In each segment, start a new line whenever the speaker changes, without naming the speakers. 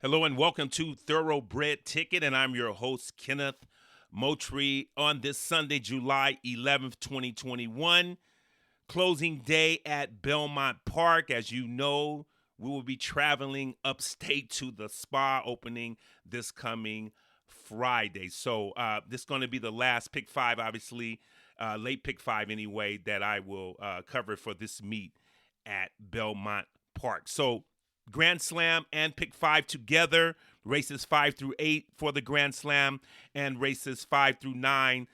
Hello and welcome to Thoroughbred Ticket, and I'm your host, Kenneth Moultrie, on this Sunday, July 11th, 2021. Closing day at Belmont Park. As you know, we will be traveling upstate to the spa opening this coming Friday. So this is going to be the last pick five, obviously, late pick five anyway, that I will cover for this meet at Belmont Park. So Grand Slam and pick five together, races 5 through 8 for the Grand Slam, and races 5 through 9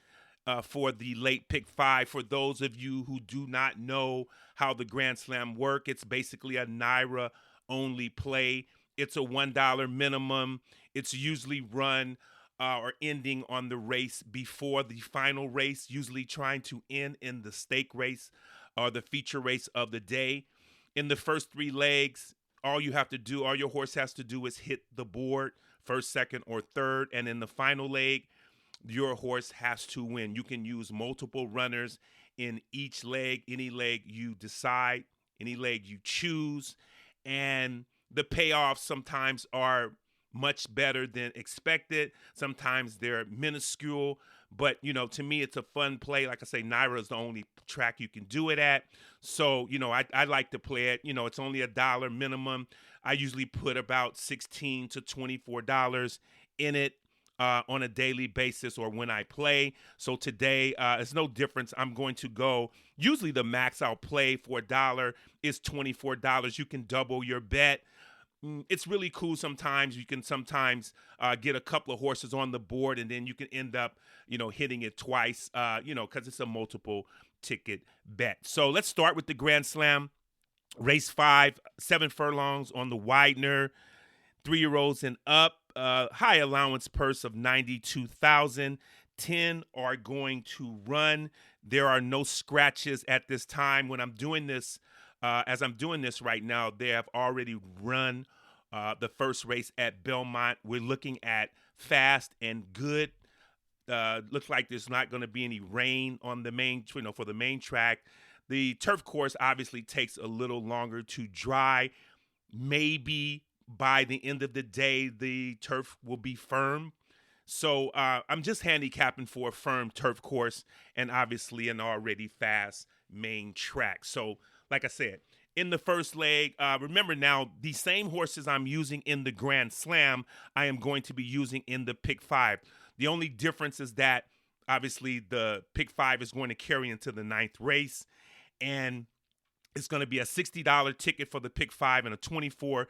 for the late pick five. For those of you who do not know how the Grand Slam work, it's basically a Naira only play. It's a $1 minimum. It's usually run or ending on the race before the final race, usually trying to end in the stake race or the feature race of the day. In the first three legs, all you have to do, all your horse has to do is hit the board first, second, or third. And in the final leg, your horse has to win. You can use multiple runners in each leg, any leg you decide, any leg you choose. And the payoffs sometimes are much better than expected. Sometimes they're minuscule. But, to me, it's a fun play. Like I say, Naira is the only track you can do it at. So, I like to play it. It's only $1 minimum. I usually put about $16 to $24 in it on a daily basis or when I play. So today, it's no difference. I'm going to go. Usually the max I'll play for $1 is $24. You can double your bet. It's really cool sometimes. You can sometimes get a couple of horses on the board, and then you can end up, hitting it twice, because it's a multiple ticket bet. So let's start with the Grand Slam. Race 5, 7 furlongs on the Widener, 3-year-olds and up. High allowance purse of 92,000. 10 are going to run. There are no scratches at this time. When I'm doing this, as I'm doing this right now, they have already run the first race at Belmont. We're looking at fast and good. Looks like there's not going to be any rain on the main, for the main track. The turf course obviously takes a little longer to dry. Maybe by the end of the day, the turf will be firm. So I'm just handicapping for a firm turf course and obviously an already fast main track. So, like I said, in the first leg, remember now, the same horses I'm using in the Grand Slam, I am going to be using in the pick five. The only difference is that obviously the pick five is going to carry into the ninth race. And it's going to be a $60 ticket for the pick five and a $24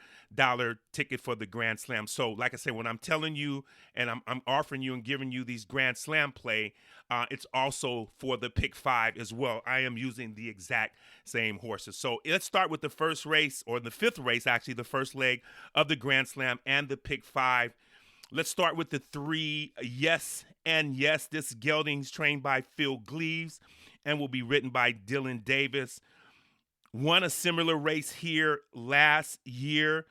ticket for the Grand Slam. So, like I said, when I'm telling you and I'm offering you and giving you these Grand Slam play, it's also for the pick five as well. I am using the exact same horses. So let's start with the first race, or the fifth race, actually, the first leg of the Grand Slam and the pick five. Let's start with the 3 Yes and Yes. This gelding's trained by Phil Gleaves and will be written by Dylan Davis. Won a similar race here last year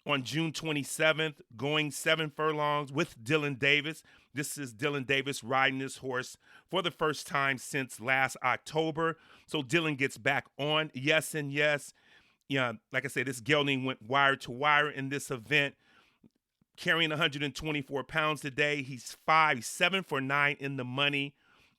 on June 27th, going 7 furlongs with Dylan Davis. This is Dylan Davis riding this horse for the first time since last October. So Dylan gets back on Yes and Yes. Yeah, like I said, this gelding went wire to wire in this event, carrying 124 pounds today. He's 7 for 9 in the money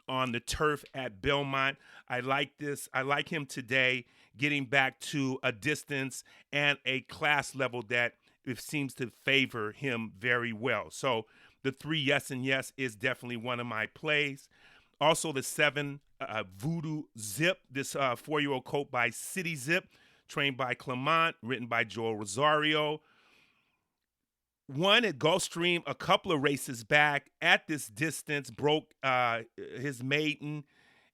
on the turf at Belmont. I like this. I like him today, getting back to a distance and a class level that it seems to favor him very well. So the 3 Yes and Yes is definitely one of my plays. Also the 7 Voodoo Zip, this 4-year-old colt by City Zip, trained by Clement, written by Joel Rosario. Won at Gulfstream a couple of races back at this distance, broke his maiden,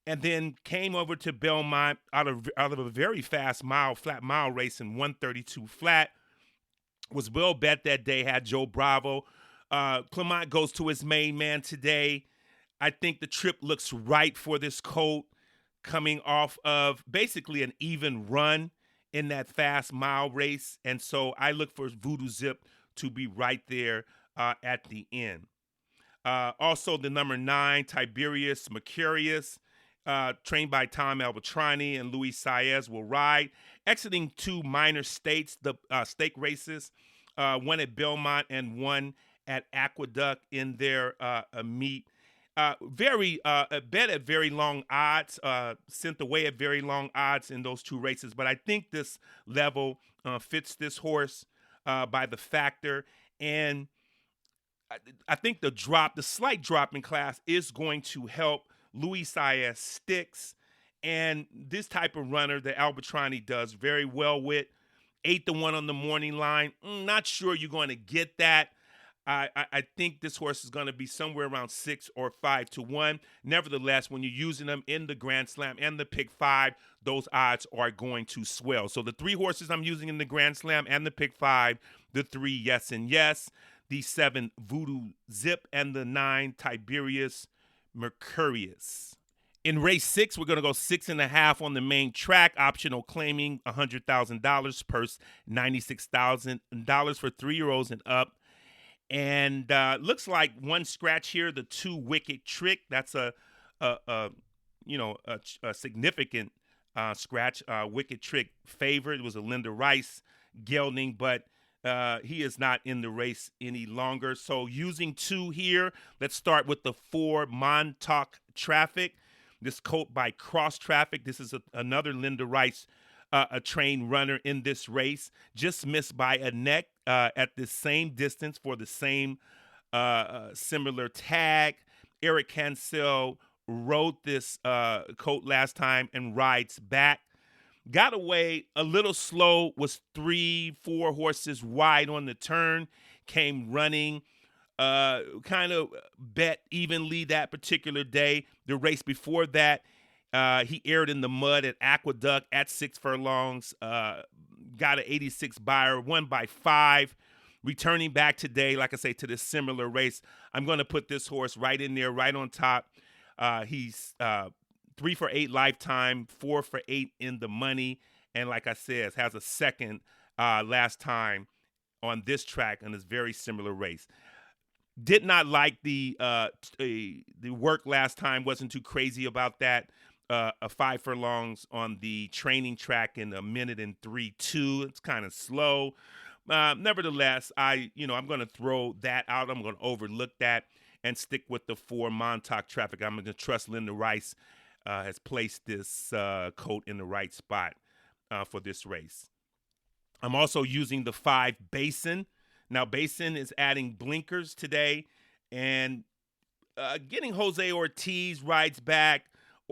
and then came over to Belmont out of a very fast flat mile race in 132 flat. Was well bet that day, had Joe Bravo. Clement goes to his main man today. I think the trip looks right for this colt, coming off of basically an even run in that fast mile race. And so I look for Voodoo Zip to be right there at the end. Also, the number 9, Tiberius Mercurius, trained by Tom Albatrani and Luis Saez, will ride. Exiting 2 minor states, the stake races. one at Belmont and one at Aqueduct in their meet. Very a bet at very long odds, sent away at very long odds in those two races. But I think this level fits this horse by the factor, and I, I think the slight drop in class is going to help Luis Saez Sticks, and this type of runner that Albertrani does very well with. 8-1 on the morning line. Not sure you're going to get that. I think this horse is going to be somewhere around 6 or 5-1. Nevertheless, when you're using them in the Grand Slam and the Pick 5, those odds are going to swell. So the 3 horses I'm using in the Grand Slam and the Pick 5, the 3 Yes and Yes, the 7 Voodoo Zip, and the 9 Tiberius Mercurius. In race 6, we're going to go 6.5 on the main track. Optional claiming $100,000, purse $96,000 for 3-year-olds and up. And looks like one scratch here, the 2 Wicked Trick. That's a significant scratch. Wicked Trick favorite. It was a Linda Rice gelding, but he is not in the race any longer. So using 2 here, let's start with the 4 Montauk Traffic. This colt by Cross Traffic. This is another Linda Rice a trained runner in this race. Just missed by a neck at the same distance for the same similar tag. Eric Cancel rode this colt last time and rides back. Got away a little slow, was 3-4 horses wide on the turn, came running, kind of bet evenly that particular day. The race before that, he aired in the mud at Aqueduct at 6 furlongs, got an 86 buyer, won by 5. Returning back today, like I say, to this similar race, I'm going to put this horse right in there, right on top. He's 3 for 8 lifetime, 4 for 8 in the money, and like I said, has a second last time on this track in this very similar race. Did not like the work last time. Wasn't too crazy about that. A 5 furlongs on the training track in 1:03.2. It's kind of slow. Nevertheless, I'm going to throw that out. I'm going to overlook that and stick with the 4 Montauk Traffic. I'm going to trust Linda Rice has placed this colt in the right spot for this race. I'm also using the 5 Basin. Now, Basin is adding blinkers today and getting Jose Ortiz rides back.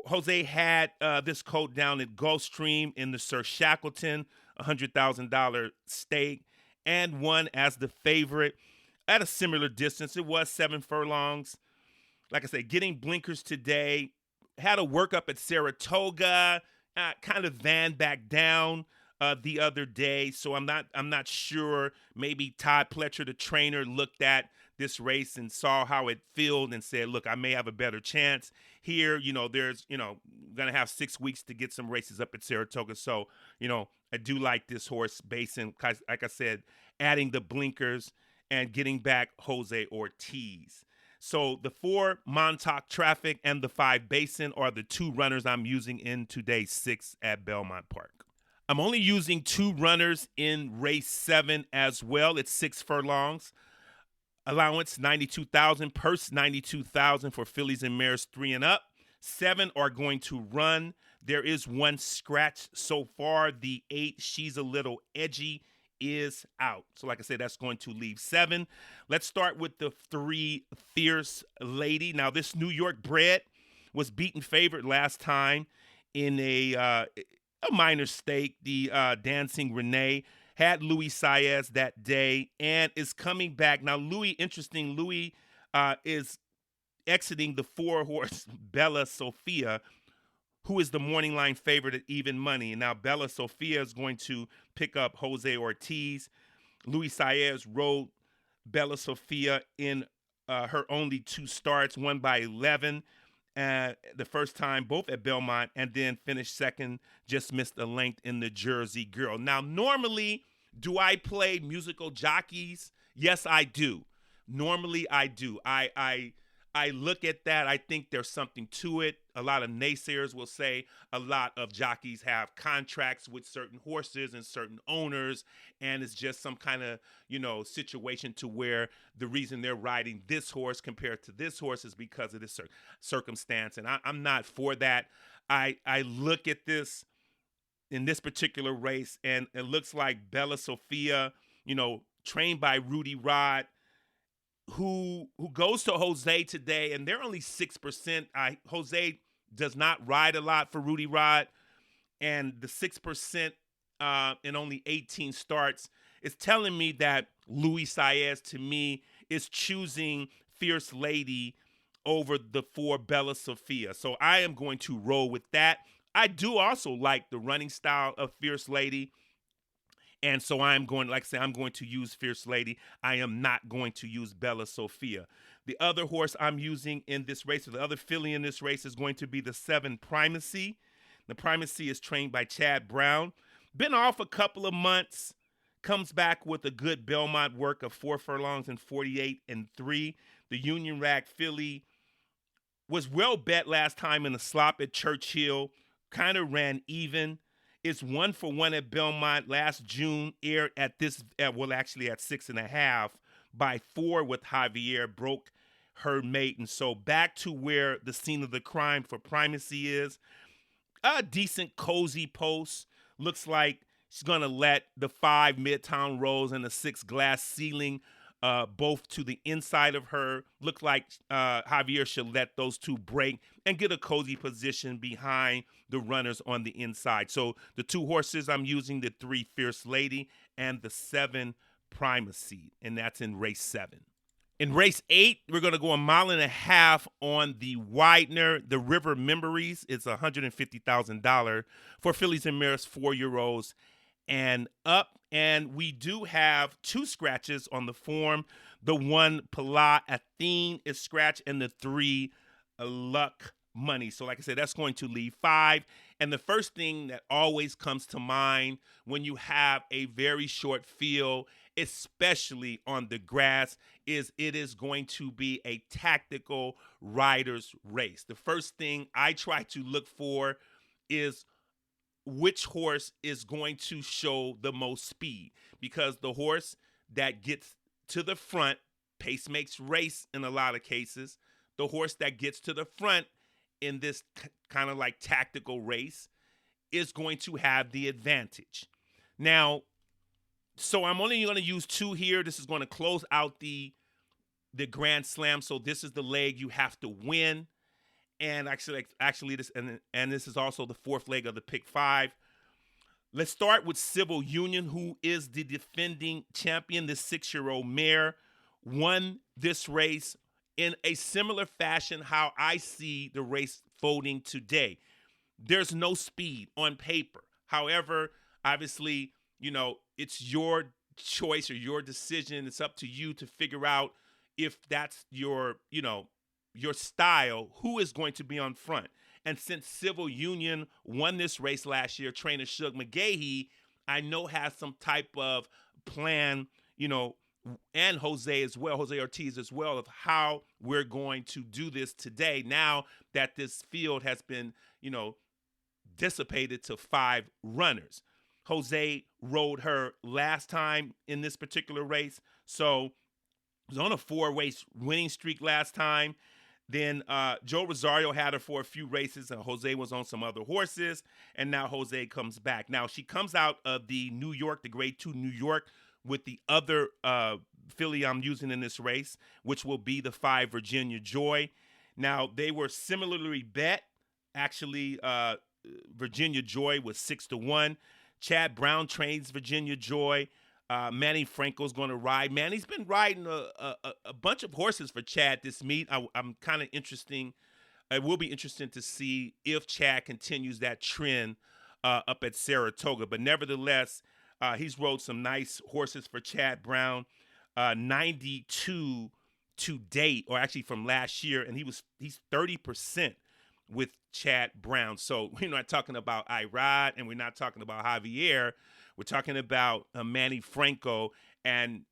Jose had this colt down at Gulfstream in the Sir Shackleton, $100,000 stake, and won as the favorite at a similar distance. It was 7 furlongs. Like I said, getting blinkers today. Had a workup at Saratoga, kind of van back down the other day. So I'm not sure. Maybe Todd Pletcher, the trainer, looked at this race and saw how it filled and said, look, I may have a better chance here. There's, going to have 6 weeks to get some races up at Saratoga. So, I do like this horse Basin, like I said, adding the blinkers and getting back Jose Ortiz. So the 4 Montauk Traffic and the 5 Basin are the 2 runners I'm using in today's 6 at Belmont Park. I'm only using 2 runners in race 7 as well. It's 6 furlongs. Allowance $92,000, purse $92,000 for fillies and mares 3 and up. 7 are going to run. There is 1 scratch so far. The 8, She's a Little Edgy, is out. So like I said, that's going to leave 7. Let's start with the 3 Fierce Lady. Now, this New York bred was beaten favorite last time in a minor stake. The Dancing Renee had Luis Saez that day and is coming back. Now, Louis is exiting the 4-horse Bella Sophia, who is the morning line favorite at even money. And now Bella Sophia is going to pick up Jose Ortiz. Luis Saez rode Bella Sophia in her only 2 starts, won by 11 the first time, both at Belmont, and then finished second, just missed a length in the Jersey Girl. Now, normally, do I play musical jockeys? Yes, I do. Normally, I do. I I look at that. I think there's something to it. A lot of naysayers will say a lot of jockeys have contracts with certain horses and certain owners, and it's just some kind of situation to where the reason they're riding this horse compared to this horse is because of this circumstance. And I'm not for that. I look at this in this particular race, and it looks like Bella Sophia, trained by Rudy Rod, who goes to Jose today, and they're only 6%. Jose does not ride a lot for Rudy Rod, and the 6% in only 18 starts is telling me that Luis Saez, to me, is choosing Fierce Lady over the 4 Bella Sophia. So I am going to roll with that. I do also like the running style of Fierce Lady. And so I'm going, like I said, I'm going to use Fierce Lady. I am not going to use Bella Sophia. The other horse I'm using in this race, or the other filly in this race, is going to be the 7 Primacy. The Primacy is trained by Chad Brown. Been off a couple of months. Comes back with a good Belmont work of 4 furlongs and 48-3. The Union Rag filly was well bet last time in a slop at Churchill. Kind of ran even. It's 1-for-1 at Belmont last June, aired at at 6.5 by 4 with Javier, broke her mate. And so back to where the scene of the crime for Primacy is. A decent cozy post. Looks like she's going to let the 5 Midtown Rolls and the 6 Glass Ceiling both to the inside of her. Look like Javier should let those 2 break and get a cozy position behind the runners on the inside. So the 2 horses I'm using, the 3 Fierce Lady and the 7 Primacy, and that's in race 7. In race 8, we're going to go 1.5 miles on the Widener. The River Memories. It's $150,000 for fillies and mares 4-year-olds and up. And we do have 2 scratches on the form. The 1 Pala Athene is scratched, and the 3 Luck Money. So like I said, that's going to leave 5. And the first thing that always comes to mind when you have a very short field, especially on the grass, is it is going to be a tactical rider's race. The first thing I try to look for is which horse is going to show the most speed, because the horse that gets to the front, pace makes race in a lot of cases. The horse that gets to the front in this kind of like tactical race is going to have the advantage. Now, so I'm only going to use 2 here. This is going to close out the Grand Slam. So this is the leg you have to win. And actually this and this is also the 4th leg of the pick 5. Let's start with Civil Union, who is the defending champion. The 6-year-old mare won this race in a similar fashion how I see the race folding today. There's no speed on paper. However, obviously, it's your choice or your decision. It's up to you to figure out if that's your style, who is going to be on front. And since Civil Union won this race last year, trainer Shug McGahee, I know has some type of plan, and Jose Ortiz as well, of how we're going to do this today now that this field has been, dissipated to 5 runners. Jose rode her last time in this particular race, so was on a 4-race winning streak last time. Then Joe Rosario had her for a few races, and Jose was on some other horses, and now Jose comes back. Now, she comes out of the Grade 2 New York, with the other filly I'm using in this race, which will be the 5 Virginia Joy. Now, they were similarly bet. Actually, Virginia Joy was 6-1. Chad Brown trains Virginia Joy. Manny Franco's going to ride. Manny's been riding a bunch of horses for Chad this meet. I'm kind of interesting. It will be interesting to see if Chad continues that trend up at Saratoga. But nevertheless, he's rode some nice horses for Chad Brown. 92 to date, or actually from last year, and he's 30% with Chad Brown. So we're not talking about Irad, and we're not talking about Javier. We're talking about Manny Franco, and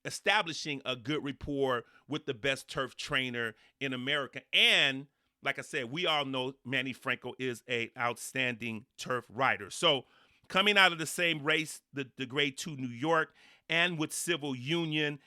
establishing a good rapport with the best turf trainer in America. And like I said, we all know Manny Franco is an outstanding turf rider. So coming out of the same race, the Grade 2 New York, and with Civil Union,